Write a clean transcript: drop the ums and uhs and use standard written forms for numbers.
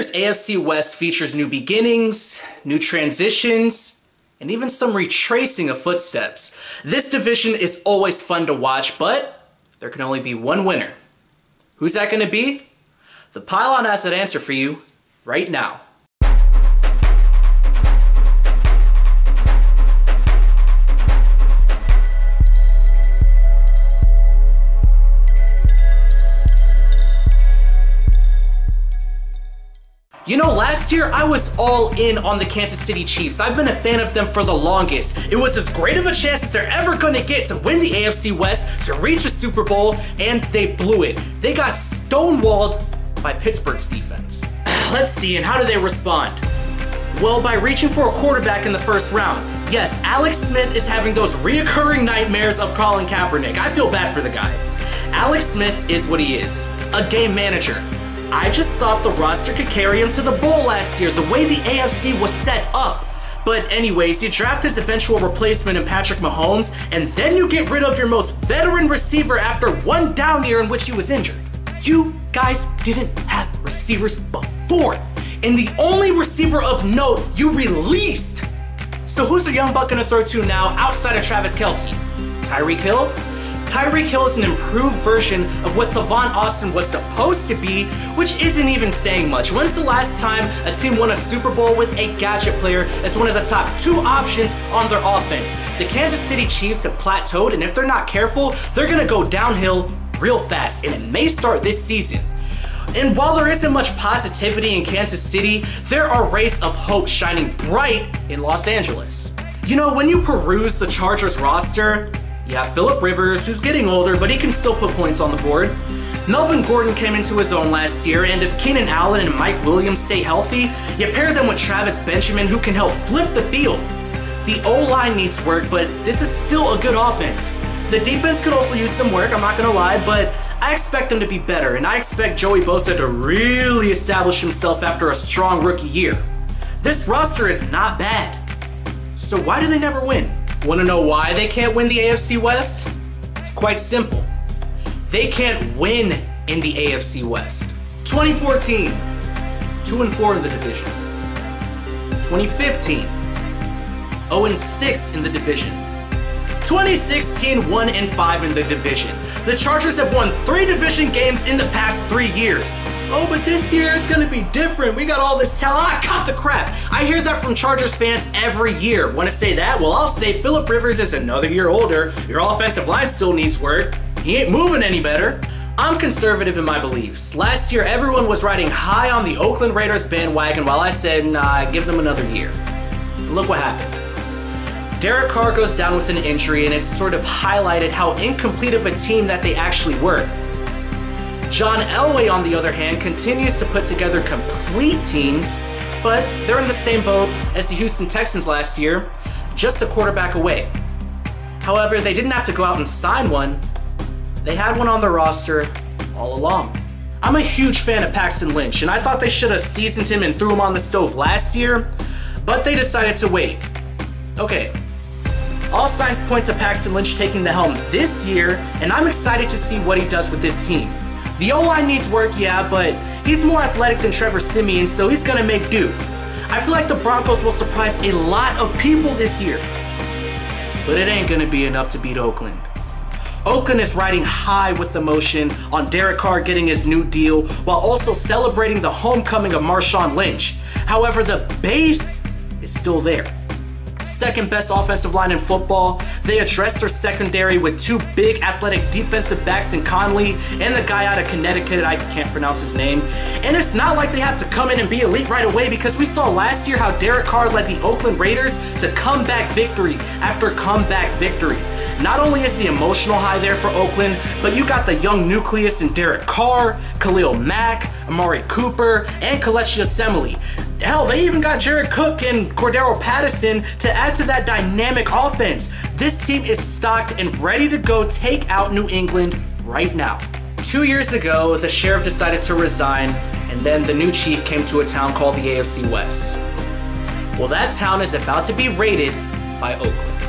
year's AFC West features new beginnings, new transitions, and even some retracing of footsteps. This division is always fun to watch, but there can only be one winner. Who's that going to be? The Pylon has that answer for you right now. You know, last year I was all in on the Kansas City Chiefs. I've been a fan of them for the longest. It was as great of a chance as they're ever going to get to win the AFC West, to reach a Super Bowl, and they blew it. They got stonewalled by Pittsburgh's defense. Let's see, and how do they respond? Well, by reaching for a quarterback in the first round. Yes, Alex Smith is having those reoccurring nightmares of Colin Kaepernick. I feel bad for the guy. Alex Smith is what he is, a game manager. I just thought the roster could carry him to the bowl last year, the way the AFC was set up. But anyways, you draft his eventual replacement in Patrick Mahomes, and then you get rid of your most veteran receiver after one down year in which he was injured. You guys didn't have receivers before, and the only receiver of note you released. So who's the young buck gonna throw to now outside of Travis Kelce? Tyreek Hill? Tyreek Hill is an improved version of what Tavon Austin was supposed to be, which isn't even saying much. When's the last time a team won a Super Bowl with a gadget player as one of the top two options on their offense? The Kansas City Chiefs have plateaued, and if they're not careful, they're gonna go downhill real fast, and it may start this season. And while there isn't much positivity in Kansas City, there are rays of hope shining bright in Los Angeles. You know, when you peruse the Chargers roster, you have Phillip Rivers, who's getting older, but he can still put points on the board. Melvin Gordon came into his own last year, and if Keenan Allen and Mike Williams stay healthy, you pair them with Travis Benjamin, who can help flip the field. The O-line needs work, but this is still a good offense. The defense could also use some work, I'm not gonna lie, but I expect them to be better, and I expect Joey Bosa to really establish himself after a strong rookie year. This roster is not bad. So why do they never win? Want to know why they can't win the AFC West? It's quite simple. They can't win in the AFC West. 2014, 2-4 in the division. 2015, 0-6 in the division. 2016, 1-5 in the division. The Chargers have won 3 division games in the past 3 years. Oh, but this year is gonna be different. We got all this talent. I cut the crap. I hear that from Chargers fans every year. Want to say that? Well, I'll say Phillip Rivers is another year older. Your offensive line still needs work. He ain't moving any better. I'm conservative in my beliefs. Last year, everyone was riding high on the Oakland Raiders bandwagon while I said, nah, give them another year. And look what happened. Derek Carr goes down with an injury, and it's sort of highlighted how incomplete of a team that they actually were. John Elway, on the other hand, continues to put together complete teams, but they're in the same boat as the Houston Texans last year, just a quarterback away. However, they didn't have to go out and sign one. They had one on their roster all along. I'm a huge fan of Paxton Lynch, and I thought they should have seasoned him and threw him on the stove last year, but they decided to wait. Okay, all signs point to Paxton Lynch taking the helm this year, and I'm excited to see what he does with this team. The O-line needs work, yeah, but he's more athletic than Trevor Siemian, so he's gonna make do. I feel like the Broncos will surprise a lot of people this year. But it ain't gonna be enough to beat Oakland. Oakland is riding high with emotion on Derek Carr getting his new deal, while also celebrating the homecoming of Marshawn Lynch. However, the base is still there. Second best offensive line in football. They addressed their secondary with 2 big athletic defensive backs in Conley and the guy out of Connecticut, I can't pronounce his name. And it's not like they have to come in and be elite right away, because we saw last year how Derek Carr led the Oakland Raiders to comeback victory after comeback victory. Not only is the emotional high there for Oakland, but you got the young nucleus in Derek Carr, Khalil Mack, Amari Cooper, and Kelechi Osemele. Hell, they even got Jared Cook and Cordero Patterson to add to that dynamic offense. This team is stocked and ready to go take out New England right now. 2 years ago, the sheriff decided to resign, and then the new chief came to a town called the AFC West. Well, that town is about to be raided by Oakland.